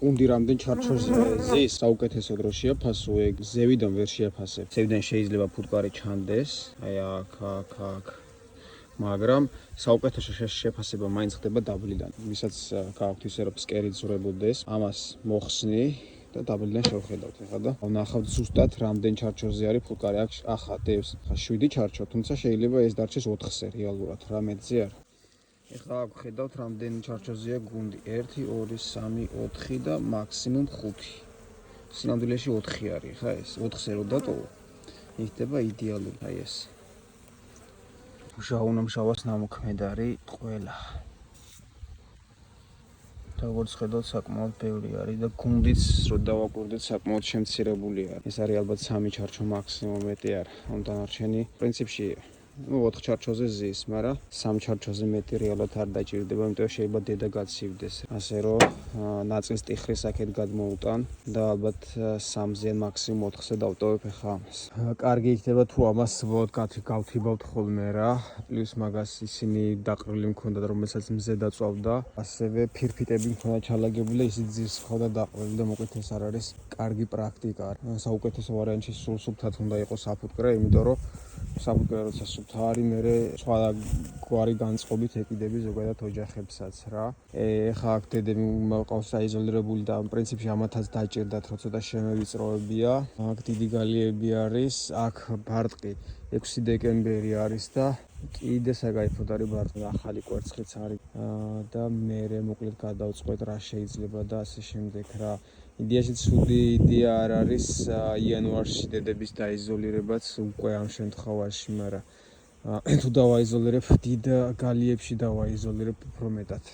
გუნდი რამდენ ჩარჩოზე ზის საუკეთესო დრო შეაფასო, ეგ ზევიდან ვერ შეაფასებ. ზევიდან შეიძლება ფუტკარი ჩანდეს, აი აქ. მაგრამ საუკეთესო შეფასება მაინც ხდება დაბლიდან. ვისაც გააქვთ ისე რომ ფსკერი ძვრებოდეს, ამას მოხსნი და დაბლიდან შევხედავთ ეხლა და ვნახავთ ზუსტად რამდენ ჩარჩოზე არის ფუტკარი. აქ ახლა დევს 7 ჩარჩო, თუმცა შეიძლება ეს დარჩეს 4-ზე რეალურად, რა მეტზე არა. ეხლა აქ ხედავთ რამდენი ჩარჩოზეა გუნდი. 1 2 3 4 და მაქსიმუმ 5. სინამდვილეში 4 არის ხა ეს. 4-ზე რო დატოვო, იქნება იდეალური აი ეს. მჟავას ნამოქმედ არის ყველა. როგორც ხედავთ, საკმაოდ ბევრი არის და გუნდიც რო დავაკვირდეთ, საკმაოდ შემცირებული არის. ეს არის ალბათ 3 ჩარჩო მაქსიმუმ, მეტი არა. ამ დანარჩენი პრინციპში 4 ჩარჩოზე ზის, მაგრამ 3 ჩარჩოზე მეტი რეალურად არ დაჭირდება, იმიტომ რომ შეიძლება დედა გაცივდეს. ასე რომ ნაწილს ტიხრის აქეთ გადმოუტან და ალბათ 3-ზე მაქსიმუმ 4-ზე დავტოვებ ახლა ამას. კარგი იქნება თუ ამას გავთიბავთ ხოლმე რა. პლუს მაგას ისინი დაყრილი მქონდათ, რომელსაც მზე დაწვავდა. ასევე ფირფიტები მქონდა ჩალაგებული, ისიც ძირს ხოდა დაყრილი და მოკლედ ეს არ არის კარგი პრაქტიკა. საუკეთესო ვარიანტი სულ სუფთად უნდა იყოს საფუტკრე, იმიტომ რომ საფუტკრე როცა სუფთა არის, მერე სხვა გვარი განწყობით ეკიდები ზოგადად ოჯახებსაც რა. ეხლა აქ დედები მყავს აიზოლირებული და პრინციპში ამათაც დაჭირდათ, რომ ცოტა შემევიწროებია. აქ დიდი გალიები არის, აქ ბარტყი 6 დეკემბერი არის და კიდე საკაიფოდ არის ბარტყი, ახალი კვერცხიც არის და მერე მოკლედ გადავწყვეტ რა შეიძლება და ასე შემდეგ რა. იდეაში ცუდი იდეა არ არის იანვარში დედების დაიზოლირებაც უკვე ამ შემთხვევაში, მაგრამ თუ დავაიზოლირებ დიდ გალიებში დავაიზოლირებ უფრო მეტად.